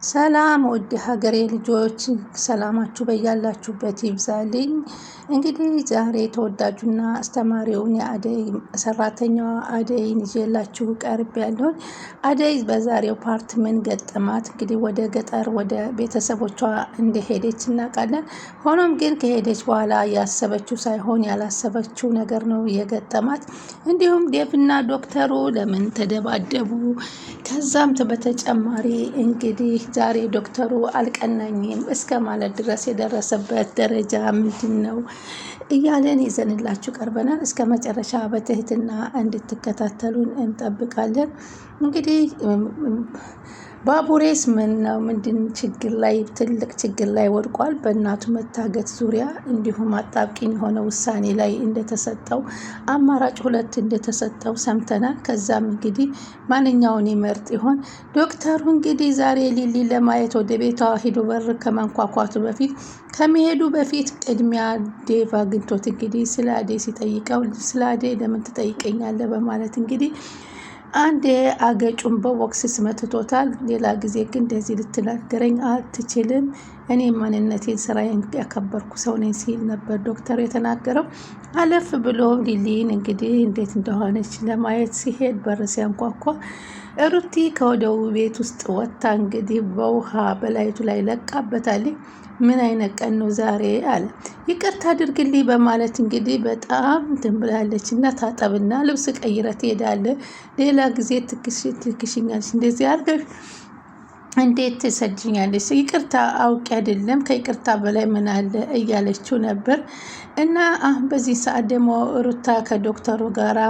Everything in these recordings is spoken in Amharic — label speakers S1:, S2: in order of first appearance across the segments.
S1: ሰላም ውድ ሀገሬ ልጆች ሰላማችሁ በያላችሁበት ይብዛልኝ። እንግዲህ ዛሬ ተወዳጁና አስተማሪውን የአደይ ሰራተኛዋ አደይን ይዤላችሁ ቀርብ ያለውን አደይ በዛሬው ፓርት ምን ገጠማት? እንግዲህ ወደ ገጠር ወደ ቤተሰቦቿ እንደሄደች እናውቃለን። ሆኖም ግን ከሄደች በኋላ ያሰበችው ሳይሆን ያላሰበችው ነገር ነው የገጠማት። እንዲሁም ዴቭና ዶክተሩ ለምን ተደባደቡ? ከዛም በተጨማሪ እንግዲህ ዛሬ ዶክተሩ አልቀናኝም እስከ ማለት ድረስ የደረሰበት ደረጃ ምንድን ነው እያለን ይዘንላችሁ ቀርበናል። እስከ መጨረሻ በትህትና እንድትከታተሉን እንጠብቃለን። እንግዲህ ባቡሬስ ምን ነው ምንድን ችግር ላይ ትልቅ ችግር ላይ ወድቋል። በእናቱ መታገት ዙሪያ እንዲሁም አጣብቂኝ የሆነ ውሳኔ ላይ እንደተሰጠው አማራጭ 2 እንደተሰጠው ሰምተናል። ከዛም እንግዲህ ማንኛውን ይመርጥ ይሆን? ዶክተሩ እንግዲህ ዛሬ ሊሊ ለማየት ወደ ቤቷ ሂዶ በር ከመንኳኳቱ በፊት ከመሄዱ በፊት ቅድሚያ ዴቭ አግኝቶት እንግዲህ ስለ አደይ ሲጠይቀው ስለ አደይ ለምን ትጠይቀኛለህ በማለት እንግዲህ አንዴ አገጩን በቦክስ ስመትቶታል። ሌላ ጊዜ ግን እንደዚህ ልትናገረኝ አትችልም፣ እኔ ማንነቴን ስራዬን ያከበርኩ ሰው ነኝ ሲል ነበር ዶክተር የተናገረው። አለፍ ብሎ ሊሊን እንግዲህ እንዴት እንደሆነች ለማየት ሲሄድ በር ሲያንኳኳ ሩቲ ከወደው ቤት ውስጥ ወጥታ እንግዲህ በውሃ በላይቱ ላይ ለቃበታለች። ምን አይነት ቀን ነው ዛሬ አለ። ይቅርታ አድርግልኝ በማለት እንግዲህ በጣም ትንብላለች እና ታጠብና ልብስ ቀይረ ትሄዳለህ። ሌላ ጊዜ ትክሽኛለች እንደዚህ አድርገሽ እንዴት ትሰጅኛለች? ይቅርታ አውቄ አይደለም ከይቅርታ በላይ ምን አለ እያለችው ነበር። እና አሁን በዚህ ሰዓት ደግሞ ሩታ ከዶክተሩ ጋራ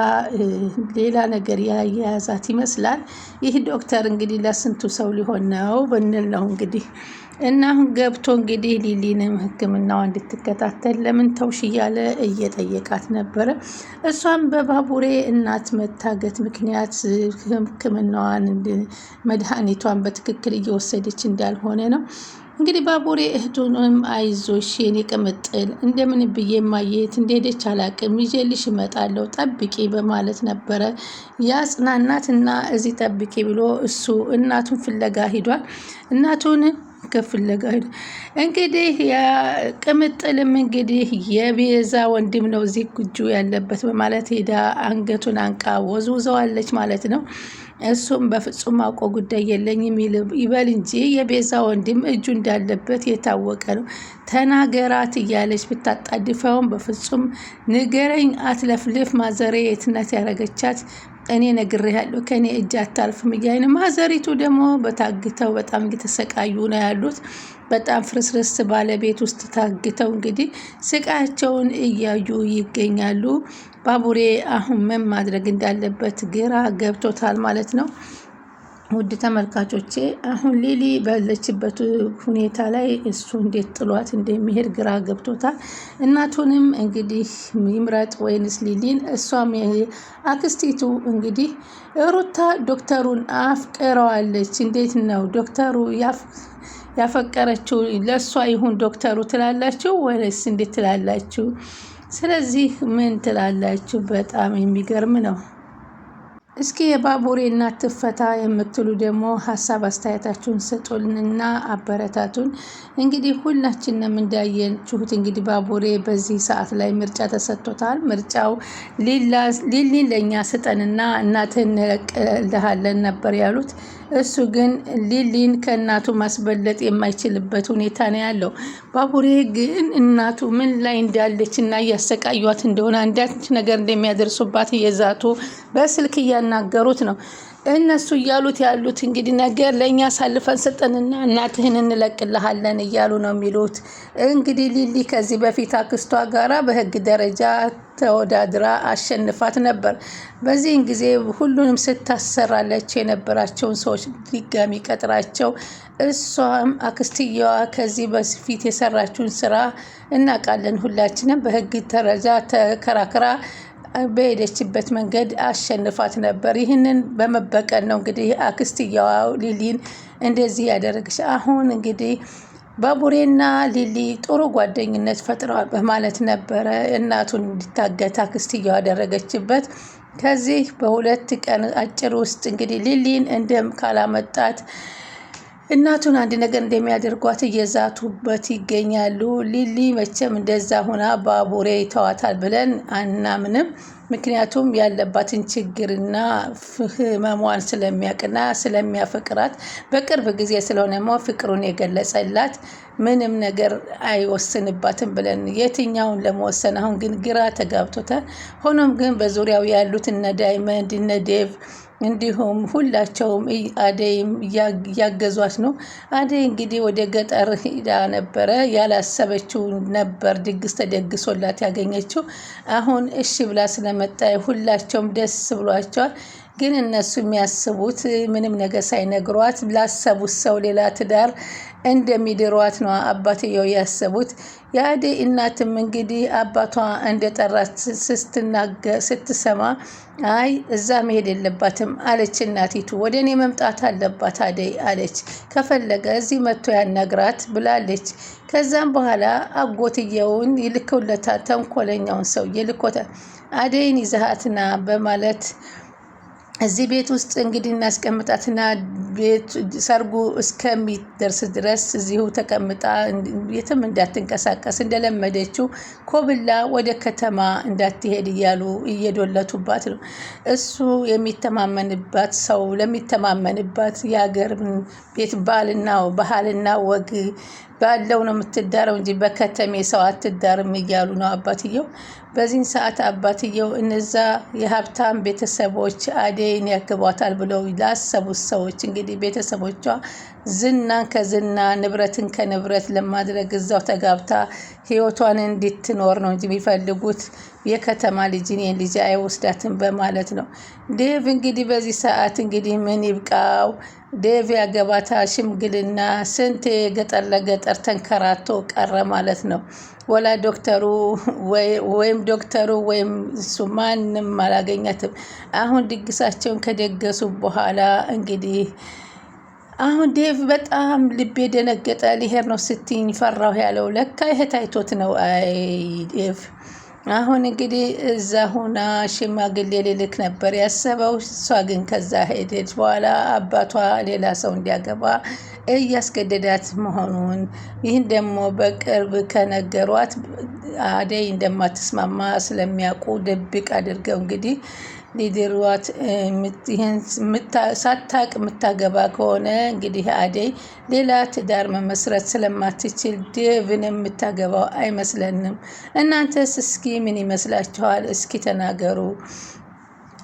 S1: ሌላ ነገር ያያዛት ይመስላል። ይህ ዶክተር እንግዲህ ለስንቱ ሰው ሊሆን ነው ብንል ነው እንግዲህ እና አሁን ገብቶ እንግዲህ ሊሊንም ሕክምናዋ እንድትከታተል ለምን ተውሽ እያለ እየጠየቃት ነበረ። እሷም በባቡሬ እናት መታገት ምክንያት ሕክምናዋን መድኃኒቷን በትክክል እየወሰደች እንዳልሆነ ነው። እንግዲህ ባቡሬ እህቱንም አይዞሽ የኔ ቅምጥል እንደምን ብዬ ማየት እንደሄደች አላቅም ይዤልሽ እመጣለሁ ጠብቂ በማለት ነበረ ያጽናናትና እዚህ ጠብቂ ብሎ እሱ እናቱን ፍለጋ ሂዷል። እናቱን ከፍለጋ እንግዲህ ቅምጥልም እንግዲህ የቤዛ ወንድም ነው እዚህ እጁ ያለበት በማለት ሄዳ አንገቱን አንቃ ወዝውዘዋለች ማለት ነው። እሱም በፍጹም አውቆ ጉዳይ የለኝም ይበል እንጂ የቤዛ ወንድም እጁ እንዳለበት የታወቀ ነው። ተናገራት እያለች ብታጣድፈውም በፍጹም ንገረኝ አትለፍልፍ ማዘሬ የትነት ያረገቻት እኔ ነግሬያለሁ ከኔ እጅ አታልፍም እያለ ማዘሪቱ ደግሞ በታግተው በጣም እየተሰቃዩ ነው ያሉት። በጣም ፍርስርስ ባለቤት ውስጥ ታግተው እንግዲህ ስቃያቸውን እያዩ ይገኛሉ። ባቡሬ አሁን ምን ማድረግ እንዳለበት ግራ ገብቶታል ማለት ነው። ውድ ተመልካቾቼ አሁን ሊሊ ባለችበት ሁኔታ ላይ እሱ እንዴት ጥሏት እንደሚሄድ ግራ ገብቶታል። እናቱንም እንግዲህ ይምረጥ ወይንስ ሊሊን? እሷም አክስቲቱ እንግዲህ ሩታ ዶክተሩን አፍቅረዋለች። እንዴት ነው ዶክተሩ ያፈቀረችው ለእሷ ይሁን ዶክተሩ ትላላችሁ ወይስ እንዴት ትላላችሁ? ስለዚህ ምን ትላላችሁ? በጣም የሚገርም ነው። እስኪ የባቡሬ እናት ትፈታ የምትሉ ደግሞ ሀሳብ አስተያየታችሁን ስጡልንና አበረታቱን። እንግዲህ ሁላችንም እንዳያችሁት እንግዲህ ባቡሬ በዚህ ሰዓት ላይ ምርጫ ተሰጥቶታል። ምርጫው ሊሊን ለእኛ ስጠንና እናትህን እንለቅልሃለን ነበር ያሉት። እሱ ግን ሊሊን ከእናቱ ማስበለጥ የማይችልበት ሁኔታ ነው ያለው። ባቡሬ ግን እናቱ ምን ላይ እንዳለች እና እያሰቃዩት እንደሆነ አንዳች ነገር እንደሚያደርሱባት እየዛቱ በስልክ እያናገሩት ነው። እነሱ እያሉት ያሉት እንግዲህ ነገር ለእኛ አሳልፈን ስጠንና እናትህን እንለቅልሃለን እያሉ ነው የሚሉት። እንግዲህ ሊሊ ከዚህ በፊት አክስቷ ጋራ በህግ ደረጃ ተወዳድራ አሸንፋት ነበር። በዚህን ጊዜ ሁሉንም ስታሰራለች የነበራቸውን ሰዎች ድጋሚ ቀጥራቸው እሷም አክስትየዋ ከዚህ በፊት የሰራችውን ስራ እናውቃለን ሁላችንም። በህግ ደረጃ ተከራክራ በሄደችበት መንገድ አሸንፋት ነበር። ይህንን በመበቀል ነው እንግዲህ አክስትየዋ ሊሊን እንደዚህ ያደረገች። አሁን እንግዲህ ባቡሬና ሊሊ ጥሩ ጓደኝነት ፈጥረዋል በማለት ነበረ እናቱን እንዲታገት አክስትየዋ ያደረገችበት። ከዚህ በ2 ቀን አጭር ውስጥ እንግዲህ ሊሊን እንደም ካላመጣት እናቱን አንድ ነገር እንደሚያደርጓት እየዛቱበት ይገኛሉ። ሊሊ መቼም እንደዛ ሁና ባቡሬ ይተዋታል ብለን አናምንም። ምክንያቱም ያለባትን ችግርና ህመሟን ስለሚያውቅና ስለሚያፈቅራት በቅርብ ጊዜ ስለሆነ ፍቅሩን የገለጸላት ምንም ነገር አይወስንባትም ብለን የትኛውን ለመወሰን አሁን ግን ግራ ተጋብቶታል። ሆኖም ግን በዙሪያው ያሉት እነ ዳይመንድ እነ ዴቭ እንዲሁም ሁላቸውም አደይም እያገዟት ነው። አደይ እንግዲህ ወደ ገጠር ሄዳ ነበረ። ያላሰበችው ነበር ድግስ ተደግሶላት ያገኘችው። አሁን እሺ ብላ ስለመጣ ሁላቸውም ደስ ብሏቸዋል። ግን እነሱ የሚያስቡት ምንም ነገር ሳይነግሯት ላሰቡት ሰው ሌላ ትዳር እንደሚድሯት ነው አባትየው ያሰቡት። የአደይ እናትም እንግዲህ አባቷ እንደጠራት ስትሰማ አይ እዛ መሄድ የለባትም አለች። እናቲቱ ወደ እኔ መምጣት አለባት አደይ አለች። ከፈለገ እዚህ መጥቶ ያናግራት ብላለች። ከዛም በኋላ አጎትየውን ይልከውለታል። ተንኮለኛውን ሰው ይልኮታል። አደይን ይዘሃትና በማለት እዚህ ቤት ውስጥ እንግዲህ እናስቀምጣትና ቤት ሰርጉ እስከሚደርስ ድረስ እዚሁ ተቀምጣ የትም እንዳትንቀሳቀስ እንደለመደችው ኮብላ ወደ ከተማ እንዳትሄድ እያሉ እየዶለቱባት ነው። እሱ የሚተማመንባት ሰው ለሚተማመንባት የሀገር ቤት ባህልና ወግ ባለው ነው የምትዳረው እንጂ በከተሜ ሰው አትዳርም እያሉ ነው አባትየው። በዚህን ሰዓት አባትየው እነዛ የሀብታም ቤተሰቦች አደይን ያግቧታል ብለው ላሰቡት ሰዎች እንግዲህ ቤተሰቦቿ ዝናን ከዝና ንብረትን ከንብረት ለማድረግ እዛው ተጋብታ ህይወቷን እንድትኖር ነው እንጂ የሚፈልጉት የከተማ ልጅን ልጅ አይወስዳትም በማለት ነው። ዴቭ እንግዲህ በዚህ ሰዓት እንግዲህ ምን ይብቃው፣ ዴቭ ያገባታ ሽምግልና ስንት ገጠር ለገጠር ተንከራቶ ቀረ ማለት ነው። ወላ ዶክተሩ ወይም እሱ ማንም አላገኛትም። አሁን ድግሳቸውን ከደገሱ በኋላ እንግዲህ አሁን ዴቭ በጣም ልቤ ደነገጠ። ሊሄድ ነው ስትኝ ፈራሁ ያለው ለካ ይሄ ታይቶት ነው። አይ ዴቭ አሁን እንግዲህ እዛ ሁና ሽማግሌ ሊልክ ነበር ያሰበው። እሷ ግን ከዛ ሄደች በኋላ አባቷ ሌላ ሰው እንዲያገባ እያስገደዳት መሆኑን ይህን ደግሞ በቅርብ ከነገሯት አደይ እንደማትስማማ ስለሚያውቁ ድብቅ አድርገው እንግዲህ ሊድሯት ሳታቅ የምታገባ ከሆነ እንግዲህ አደይ ሌላ ትዳር መመስረት ስለማትችል ዴቭን የምታገባው አይመስለንም። እናንተስ እስኪ ምን ይመስላችኋል? እስኪ ተናገሩ።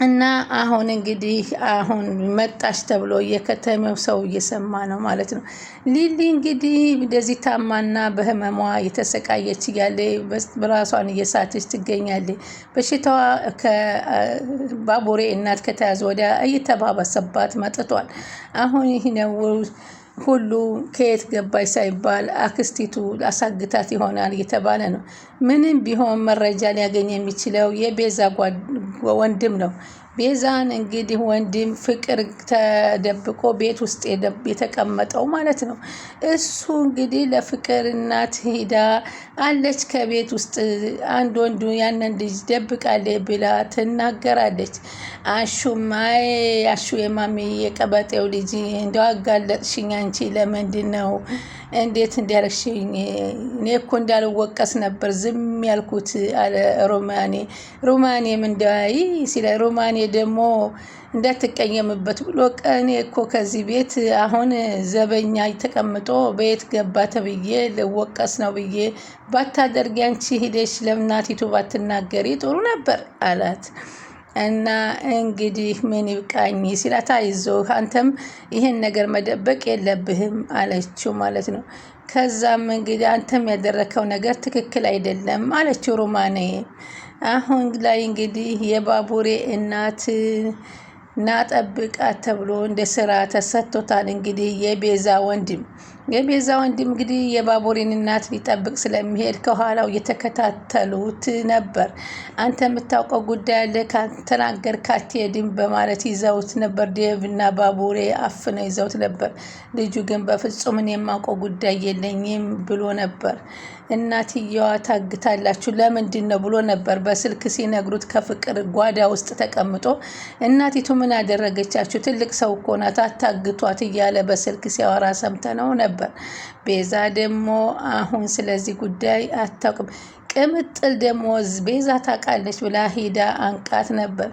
S1: እና አሁን እንግዲህ አሁን መጣች ተብሎ የከተማው ሰው እየሰማ ነው ማለት ነው። ሊሊ እንግዲህ እንደዚህ ታማና በህመሟ የተሰቃየች እያለ በራሷን እየሳተች ትገኛለች። በሽታዋ ከባቡሬ እናት ከተያዘ ወዲያ እየተባባሰባት መጥቷል። አሁን ይህ ነው ሁሉ ከየት ገባች ሳይባል አክስቲቱ አሳግታት ይሆናል እየተባለ ነው። ምንም ቢሆን መረጃ ሊያገኝ የሚችለው የቤዛ ወንድም ነው። ቤዛን እንግዲህ ወንድም ፍቅር ተደብቆ ቤት ውስጥ የተቀመጠው ማለት ነው። እሱ እንግዲህ ለፍቅር እናት ሂዳ አለች ከቤት ውስጥ አንድ ወንዱ ያንን ልጅ ደብቃለች ብላ ትናገራለች። አሹማይ አሹ የማሚ የቀበጤው ልጅ እንደው አጋለጥሽኝ አንቺ ለምንድን ነው እንዴት እንዲያረግሽኝ? እኔ እኮ እንዳልወቀስ ነበር ዝም ያልኩት አለ ሮማኔም እንዳይ ሲለ ሮማኔ ደግሞ እንዳትቀየምበት ብሎ እኔ እኮ ከዚህ ቤት አሁን ዘበኛ ተቀምጦ በየት ገባ ተብዬ ልወቀስ ነው ብዬ ባታደርጊ አንቺ ሂደሽ ለእናቲቱ ባትናገሪ ጥሩ ነበር አላት። እና እንግዲህ ምን ይብቃኝ ሲላት አይዞህ አንተም ይሄን ነገር መደበቅ የለብህም አለችው ማለት ነው። ከዛም እንግዲህ አንተም ያደረከው ነገር ትክክል አይደለም አለችው ሮማኔ። አሁን ላይ እንግዲህ የባቡሬ እናት ናጠብቃት ተብሎ እንደ ስራ ተሰጥቶታል። እንግዲህ የቤዛ ወንድም የቤዛ ወንድም እንግዲህ የባቡሬን እናት ሊጠብቅ ስለሚሄድ ከኋላው እየተከታተሉት ነበር። አንተ የምታውቀው ጉዳይ አለ ከተናገርክ አትሄድም በማለት ይዘውት ነበር። ዴቭ እና ባቡሬ አፍነው ይዘውት ነበር። ልጁ ግን በፍጹም እኔ የማውቀው ጉዳይ የለኝም ብሎ ነበር። እናትየዋ ታግታላችሁ ለምንድን ነው ብሎ ነበር በስልክ ሲነግሩት ከፍቅር ጓዳ ውስጥ ተቀምጦ። እናቲቱ ምን አደረገቻችሁ? ትልቅ ሰው እኮ ናት አታግቷት እያለ በስልክ ሲያወራ ሰምተነው ነበር። ቤዛ ደግሞ አሁን ስለዚህ ጉዳይ አታውቅም። ቅምጥል ደግሞ ቤዛ ታውቃለች ብላ ሂዳ አንቃት ነበር።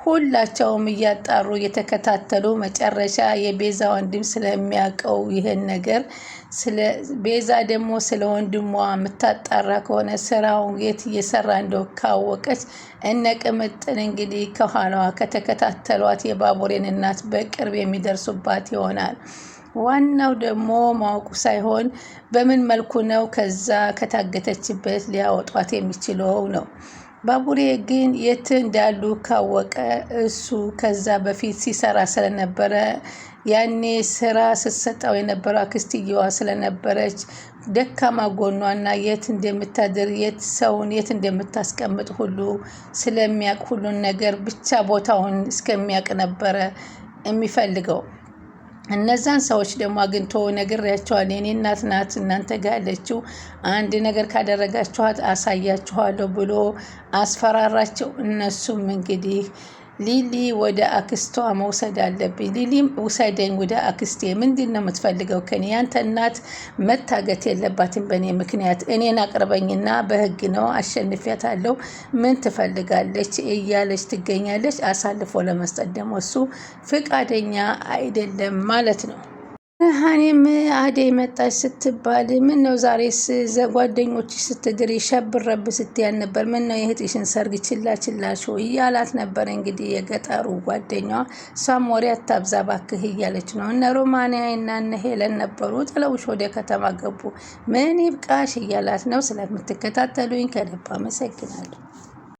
S1: ሁላቸውም እያጣሩ እየተከታተሉ መጨረሻ የቤዛ ወንድም ስለሚያውቀው ይህን ነገር ቤዛ ደግሞ ስለ ወንድሟ የምታጣራ ከሆነ ስራው የት እየሰራ እንደው ካወቀች እነ ቅምጥል እንግዲህ ከኋላዋ ከተከታተሏት የባቡሬን እናት በቅርብ የሚደርሱባት ይሆናል። ዋናው ደግሞ ማወቁ ሳይሆን በምን መልኩ ነው ከዛ ከታገተችበት ሊያወጧት የሚችለው ነው። ባቡሬ ግን የት እንዳሉ ካወቀ እሱ ከዛ በፊት ሲሰራ ስለነበረ ያኔ ስራ ስትሰጠው የነበረው አክስትየዋ ስለነበረች ደካማ ጎኗና የት እንደምታድር ሰውን የት እንደምታስቀምጥ ሁሉ ስለሚያውቅ ሁሉን ነገር ብቻ ቦታውን እስከሚያውቅ ነበረ የሚፈልገው። እነዛን ሰዎች ደግሞ አግኝቶ ነግሬያቸዋለሁ፣ የኔ እናት ናት እናንተ ጋር ያለችው፣ አንድ ነገር ካደረጋችኋት አሳያችኋለሁ ብሎ አስፈራራቸው። እነሱም እንግዲህ ሊሊ ወደ አክስቷ መውሰድ አለብኝ፣ ሊሊም ውሰደኝ ወደ አክስቴ፣ ምንድን ነው የምትፈልገው ከኔ? ያንተ እናት መታገት የለባትም በእኔ ምክንያት፣ እኔን አቅርበኝና በህግ ነው አሸንፊያታለሁ፣ ምን ትፈልጋለች እያለች ትገኛለች። አሳልፎ ለመስጠት ደግሞ እሱ ፍቃደኛ አይደለም ማለት ነው። ሀኒም አደይ መጣች ስትባል ምን ነው ዛሬስ ጓደኞችሽ ስትድሪ ሸብረብ ስትያል ነበር፣ ምን ነው የእህትሽን ሰርግ ችላሽ እያላት ነበር። እንግዲህ የገጠሩ ጓደኛዋ እሷም ወሬ አታብዛ ባክህ እያለች ነው። እነ ሮማንያ እና እነ ሄለን ነበሩ ጥለውሽ ወደ ከተማ ገቡ፣ ምን ይብቃሽ እያላት ነው። ስለምትከታተሉኝ ከልብ አመሰግናለሁ።